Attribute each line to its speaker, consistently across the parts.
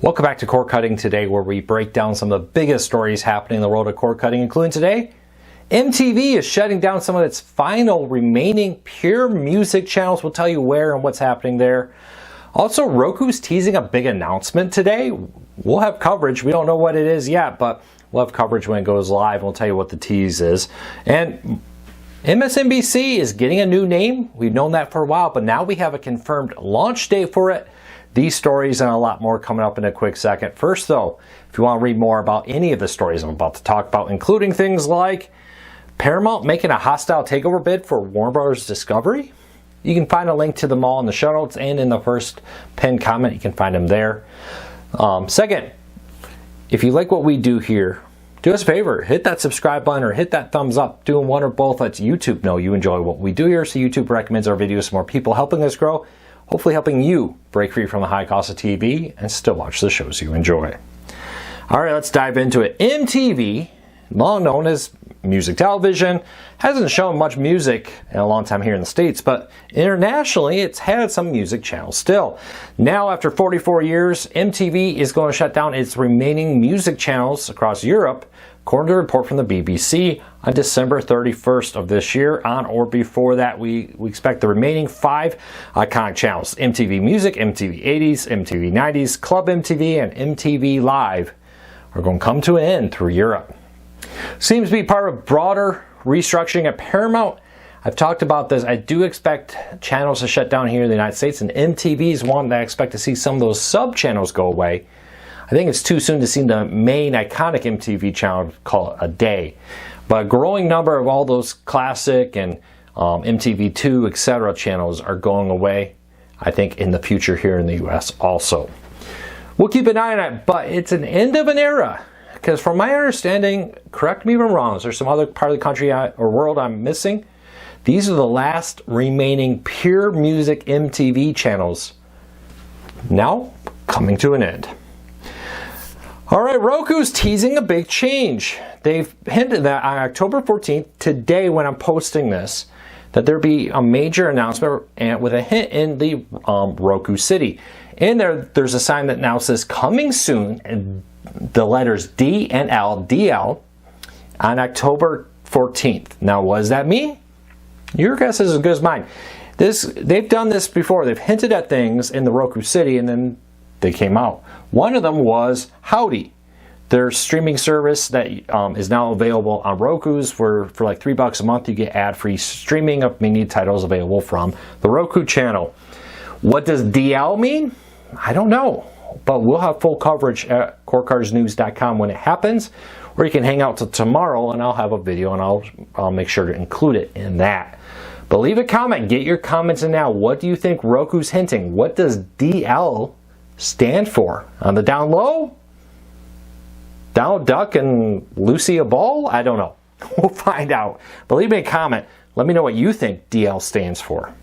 Speaker 1: Welcome back to Cord Cutting Today, where we break down some of the biggest stories happening in the world of cord cutting, including today, MTV is shutting down some of its final remaining pure music channels. We'll tell you where and what's happening there. Also, Roku's teasing a big announcement today. We'll have coverage. We don't know what it is yet, but we'll have coverage when it goes live. We'll tell you what the tease is. And MSNBC is getting a new name. We've known that for a while, but now we have a confirmed launch date for it. These stories and a lot more coming up in a quick second. First though, if you want to read more about any of the stories I'm about to talk about, including things like Paramount making a hostile takeover bid for Warner Bros. Discovery, you can find a link to them all in the show notes and in the first pinned comment. You can find them there. Second, if you like what we do here, do us a favor, hit that subscribe button or hit that thumbs up. Doing one or both lets YouTube know you enjoy what we do here, so YouTube recommends our videos to more people, helping us grow. Hopefully helping you break free from the high cost of TV and still watch the shows you enjoy. All right, let's dive into it. MTV, long known as music television, hasn't shown much music in a long time here in the States, but internationally it's had some music channels still. Now, after 44 years, MTV is going to shut down its remaining music channels across Europe, according to a report from the BBC, on December 31st of this year. On or before that, we expect the remaining 5 iconic channels: MTV Music, MTV 80s, MTV 90s, Club MTV, and MTV Live are going to come to an end through Europe. Seems to be part of broader restructuring at Paramount. I've talked about this. I do expect channels to shut down here in the United States, and MTV is one that I expect to see some of those sub-channels go away. I think it's too soon to see the main iconic MTV channel call it a day. But a growing number of all those classic and MTV2, etc. channels are going away, I think, in the future here in the US also. We'll keep an eye on it, but it's an end of an era. Because from my understanding, correct me if I'm wrong, is there some other part of the country or world I'm missing? These are the last remaining pure music MTV channels now coming to an end. All right, Roku's teasing a big change. They've hinted that on October 14th, today when I'm posting this, that there'll be a major announcement and with a hint in the Roku City. In there's a sign that now says coming soon, and the letters D and L, DL, on October 14th. Now, what does that mean? Your guess is as good as mine. They've done this before. They've hinted at things in the Roku City, and then they came out. One of them was Howdy, their streaming service that is now available on Roku's for like $3 a month. You get ad-free streaming of many titles available from the Roku channel. What does DL mean? I don't know, but we'll have full coverage at CordCuttersNews.com when it happens, or you can hang out till tomorrow and I'll have a video and I'll make sure to include it in that. But leave a comment, get your comments in now. What do you think Roku's hinting? What does DL stand for? On the down low? Donald Duck and Lucy a Ball? I don't know. We'll find out. But leave me a comment. Let me know what you think DL stands for.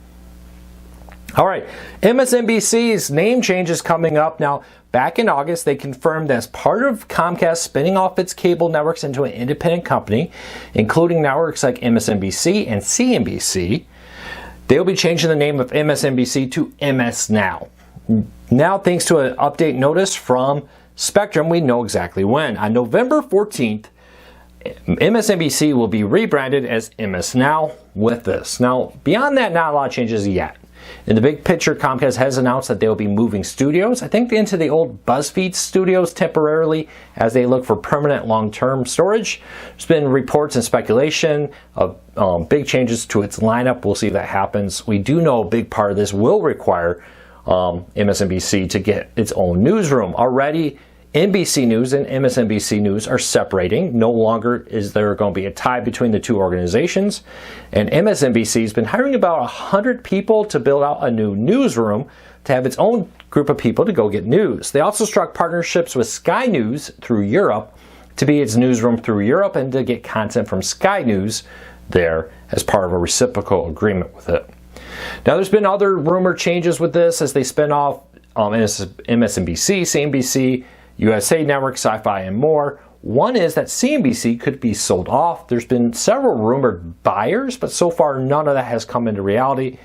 Speaker 1: All right, MSNBC's name change is coming up. Now, back in August, they confirmed that as part of Comcast spinning off its cable networks into an independent company, including networks like MSNBC and CNBC, they'll be changing the name of MSNBC to MS Now. Now, thanks to an update notice from Spectrum, we know exactly when. On November 14th, MSNBC will be rebranded as MS Now with this. Now, beyond that, not a lot of changes yet. In the big picture, Comcast has announced that they will be moving studios, I think into the old BuzzFeed studios temporarily as they look for permanent long-term storage. There's been reports and speculation of big changes to its lineup. We'll see if that happens. We do know a big part of this will require MSNBC to get its own newsroom. Already, NBC News and MSNBC News are separating. No longer is there going to be a tie between the two organizations. And MSNBC has been hiring about 100 people to build out a new newsroom to have its own group of people to go get news. They also struck partnerships with Sky News through Europe to be its newsroom through Europe and to get content from Sky News there as part of a reciprocal agreement with it. Now, there's been other rumored changes with this as they spin off MSNBC, CNBC, USA Network, Sci-Fi, and more. One is that CNBC could be sold off. There's been several rumored buyers, but so far none of that has come into reality.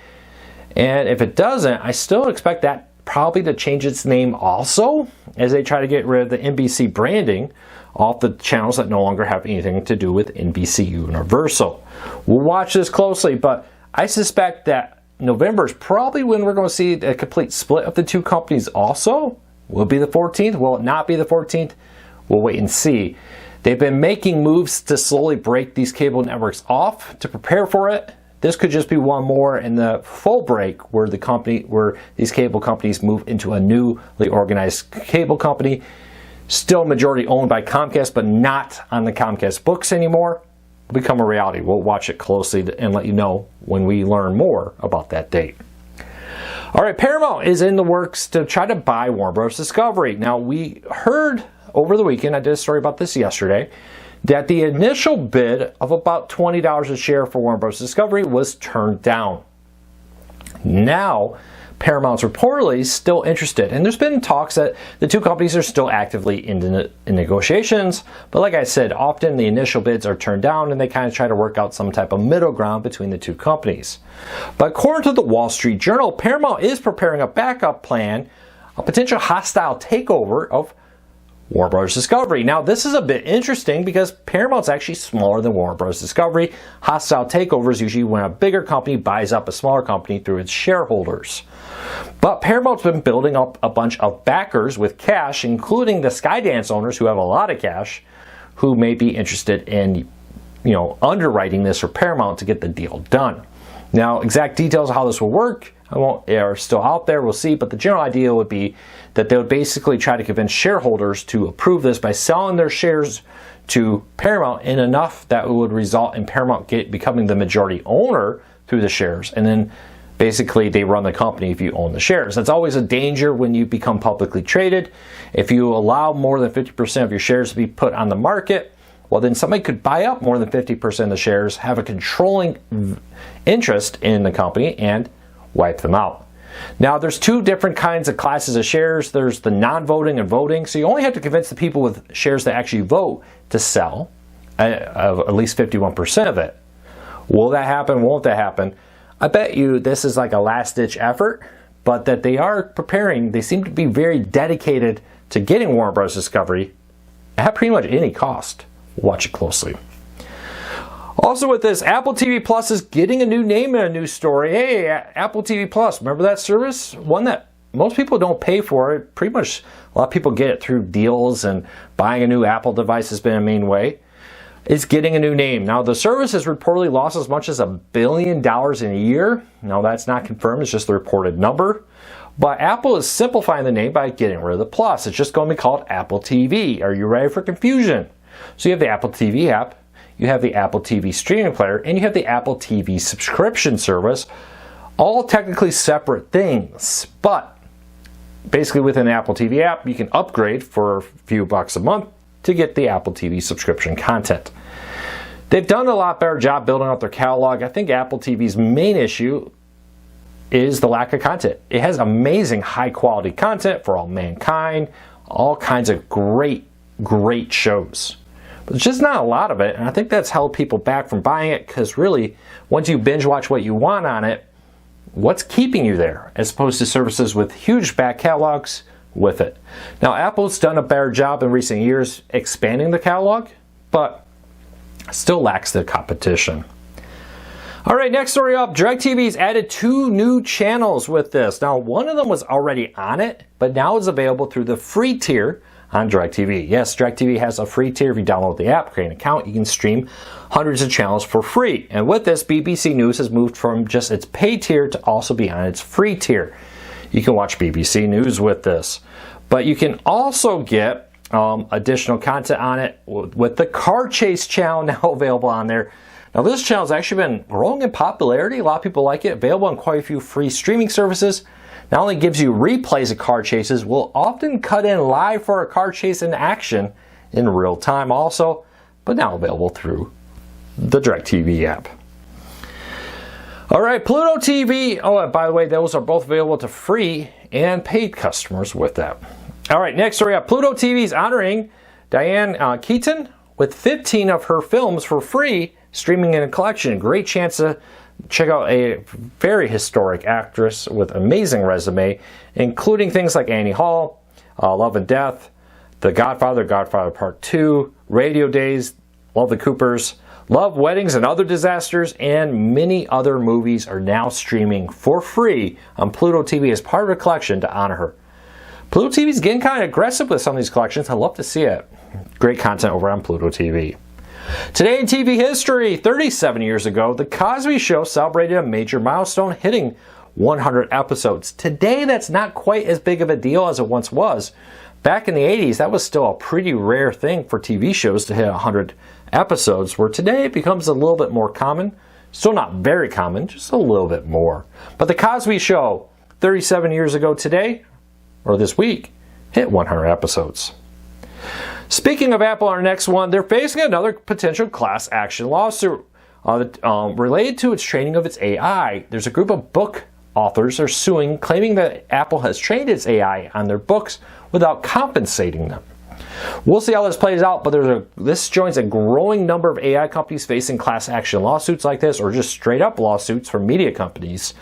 Speaker 1: And if it doesn't, I still expect that probably to change its name also. as they try to get rid of the NBC branding off the channels that no longer have anything to do with NBC Universal. We'll watch this closely, but I suspect that November is probably when we're going to see a complete split of the two companies also. Will it be the 14th? Will it not be the 14th? We'll wait and see. They've been making moves to slowly break these cable networks off to prepare for it. This could just be one more in the full break where these cable companies move into a newly organized cable company, still majority owned by Comcast, but not on the Comcast books anymore. Will become a reality. We'll watch it closely and let you know when we learn more about that date. All right, Paramount is in the works to try to buy Warner Bros. Discovery. Now, we heard over the weekend, I did a story about this yesterday, that the initial bid of about $20 a share for Warner Bros. Discovery was turned down. Now, Paramount's reportedly still interested, and there's been talks that the two companies are still actively in negotiations, but like I said, often the initial bids are turned down and they kind of try to work out some type of middle ground between the two companies. But according to the Wall Street Journal, Paramount is preparing a backup plan, a potential hostile takeover of Warner Bros. Discovery. Now, this is a bit interesting because Paramount's actually smaller than Warner Bros. Discovery. Hostile takeover is usually when a bigger company buys up a smaller company through its shareholders. But Paramount's been building up a bunch of backers with cash, including the Skydance owners who have a lot of cash, who may be interested in, underwriting this for Paramount to get the deal done. Now, exact details of how this will work are still out there. We'll see. But the general idea would be that they would basically try to convince shareholders to approve this by selling their shares to Paramount in enough that it would result in Paramount becoming the majority owner through the shares. And then basically they run the company if you own the shares. That's always a danger when you become publicly traded. If you allow more than 50% of your shares to be put on the market, well, then somebody could buy up more than 50% of the shares, have a controlling interest in the company, and wipe them out. Now, there's two different kinds of classes of shares. There's the non-voting and voting. So you only have to convince the people with shares that actually vote to sell at least 51% of it. Will that happen? Won't that happen? I bet you this is like a last-ditch effort, but that they are preparing. They seem to be very dedicated to getting Warner Bros. Discovery at pretty much any cost. Watch it closely. Also with this, Apple TV Plus is getting a new name and a new story. Hey, Apple TV Plus, remember that service? One that most people don't pay for. It pretty much a lot of people get it through deals, and buying a new Apple device has been a main way. It's getting a new name. Now, the service has reportedly lost as much as $1 billion in a year. Now, that's not confirmed. It's just the reported number. But Apple is simplifying the name by getting rid of the Plus. It's just going to be called Apple TV. Are you ready for confusion? So you have the Apple TV app, you have the Apple TV streaming player, and you have the Apple TV subscription service. All technically separate things, but basically within the Apple TV app, you can upgrade for a few bucks a month to get the Apple TV subscription content. They've done a lot better job building up their catalog. I think Apple TV's main issue is the lack of content. It has amazing high quality content for all mankind, all kinds of great shows. But there's just not a lot of it, and I think that's held people back from buying it, because really, once you binge watch what you want on it, what's keeping you there, as opposed to services with huge back catalogs with it. Now, Apple's done a better job in recent years expanding the catalog, but still lacks the competition. All right, next story up. DirecTV's added 2 new channels with this. Now, one of them was already on it, but now is available through the free tier on DirecTV. Yes, DirecTV has a free tier. If you download the app, create an account, you can stream hundreds of channels for free. And with this, BBC News has moved from just its pay tier to also be on its free tier. You can watch BBC News with this. But you can also get additional content on it with the Car Chase channel now available on there. Now, this channel has actually been growing in popularity. A lot of people like it. Available on quite a few free streaming services. Not only gives you replays of car chases, will often cut in live for a car chase in action in real time also, but now available through the DirecTV app. All right, Pluto TV. Oh, by the way, those are both available to free and paid customers with that. All right, next story up. Pluto TV is honoring Diane Keaton with 15 of her films for free, streaming in a collection. Great chance to check out a very historic actress with amazing resume, including things like Annie Hall, Love and Death, The Godfather, Godfather Part 2, Radio Days, Love the Coopers, Love, Weddings, and Other Disasters, and many other movies are now streaming for free on Pluto TV as part of a collection to honor her. Pluto TV is getting kind of aggressive with some of these collections. I love to see it. Great content over on Pluto TV. Today in TV history, 37 years ago, The Cosby Show celebrated a major milestone, hitting 100 episodes. Today, that's not quite as big of a deal as it once was. Back in the 80s, that was still a pretty rare thing for TV shows to hit 100 episodes, where today it becomes a little bit more common. Still not very common, just a little bit more. But The Cosby Show, 37 years ago today, or this week, hit 100 episodes. Speaking of Apple, our next one, they're facing another potential class action lawsuit related to its training of its AI. There's a group of book authors are suing, claiming that Apple has trained its AI on their books without compensating them. We'll see how this plays out, but this joins a growing number of AI companies facing class action lawsuits like this, or just straight up lawsuits from media companies.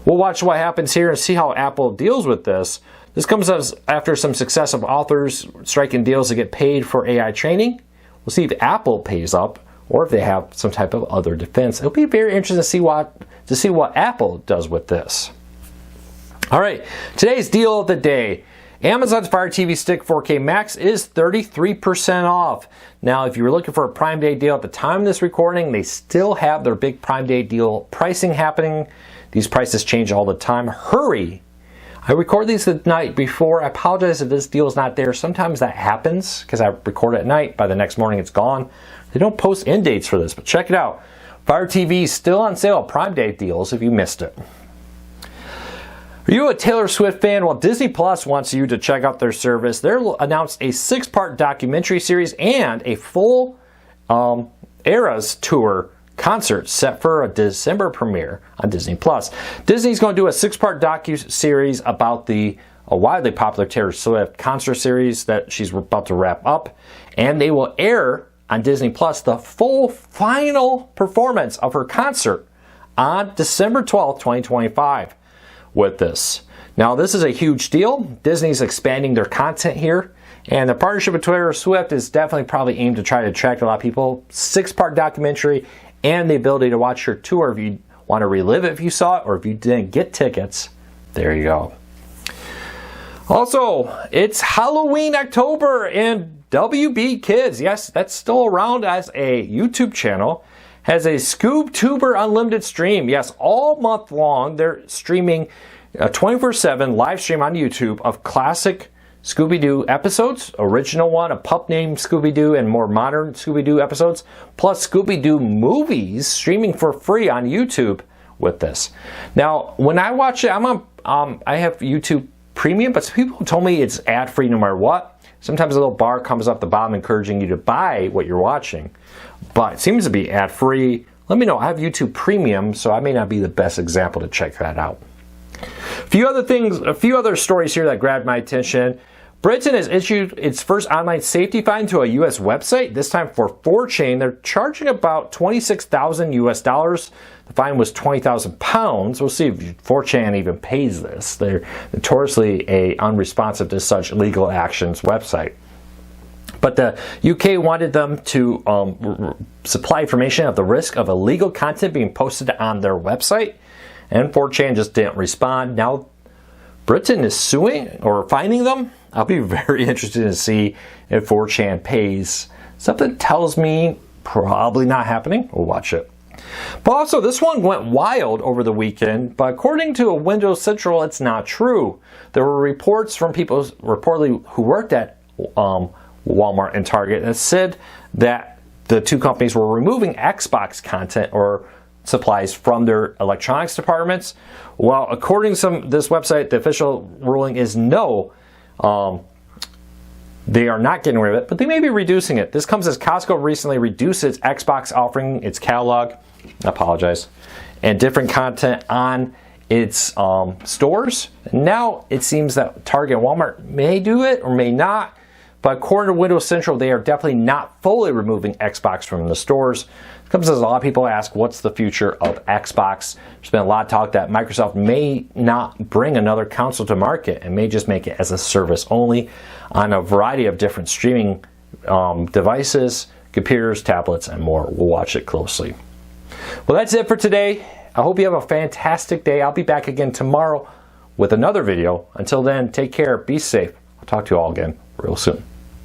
Speaker 1: We'll watch what happens here and see how Apple deals with this. This comes after some success of authors striking deals to get paid for AI training. We'll see if Apple pays up or if they have some type of other defense. It'll be very interesting to see what Apple does with this. All right, today's deal of the day. Amazon's Fire TV Stick 4K Max is 33% off. Now, if you were looking for a Prime Day deal at the time of this recording, they still have their big Prime Day deal pricing happening. These prices change all the time. Hurry! I record these the night before. I apologize if this deal is not there. Sometimes that happens because I record at night. By the next morning, it's gone. They don't post end dates for this, but check it out. Fire TV is still on sale at Prime Day deals if you missed it. Are you a Taylor Swift fan? Well, Disney Plus wants you to check out their service. They'll announce a 6-part documentary series and a full Eras Tour concert set for a December premiere on Disney Plus. Disney's going to do a 6-part docu-series about the widely popular Taylor Swift concert series that she's about to wrap up, and they will air on Disney Plus the full final performance of her concert on December 12th, 2025 with this. Now, this is a huge deal. Disney's expanding their content here, and the partnership with Taylor Swift is definitely probably aimed to try to attract a lot of people. 6-part documentary and the ability to watch your tour if you want to relive it if you saw it, or if you didn't get tickets. There you go. Also, it's Halloween October, and WB Kids, yes, that's still around as a YouTube channel, has a ScoobTuber Unlimited stream. Yes, all month long, they're streaming a 24/7 live stream on YouTube of classic Scooby-Doo episodes, original one, a pup named Scooby-Doo, and more modern Scooby-Doo episodes, plus Scooby-Doo movies streaming for free on YouTube with this. Now, when I watch it, I'm on, I have YouTube Premium, but some people told me it's ad-free no matter what. Sometimes a little bar comes up the bottom encouraging you to buy what you're watching, but it seems to be ad-free. Let me know. I have YouTube Premium, so I may not be the best example to check that out. A few other stories here that grabbed my attention. Britain has issued its first online safety fine to a U.S. website, this time for 4chan. They're charging about $26,000 US. The fine was £20,000. We'll see if 4chan even pays this. They're notoriously unresponsive to such legal actions website. But the UK wanted them to supply information of the risk of illegal content being posted on their website, and 4chan just didn't respond. Now Britain is suing or fining them. I'll be very interested to see if 4chan pays. Something tells me probably not happening. We'll watch it. But also, this one went wild over the weekend, but according to a Windows Central, it's not true. There were reports from people reportedly who worked at Walmart and Target that said that the two companies were removing Xbox content or supplies from their electronics departments. Well, according to this website, the official ruling is no. They are not getting rid of it, but they may be reducing it. This comes as Costco recently reduced its Xbox offering, its catalog, I apologize, and different content on its stores. Now it seems that Target and Walmart may do it or may not, But according to Windows Central, they are definitely not fully removing Xbox from the stores. It comes as a lot of people ask, what's the future of Xbox? There's been a lot of talk that Microsoft may not bring another console to market and may just make it as a service only on a variety of different streaming devices, computers, tablets, and more. We'll watch it closely. Well, that's it for today. I hope you have a fantastic day. I'll be back again tomorrow with another video. Until then, take care, be safe. I'll talk to you all again real soon.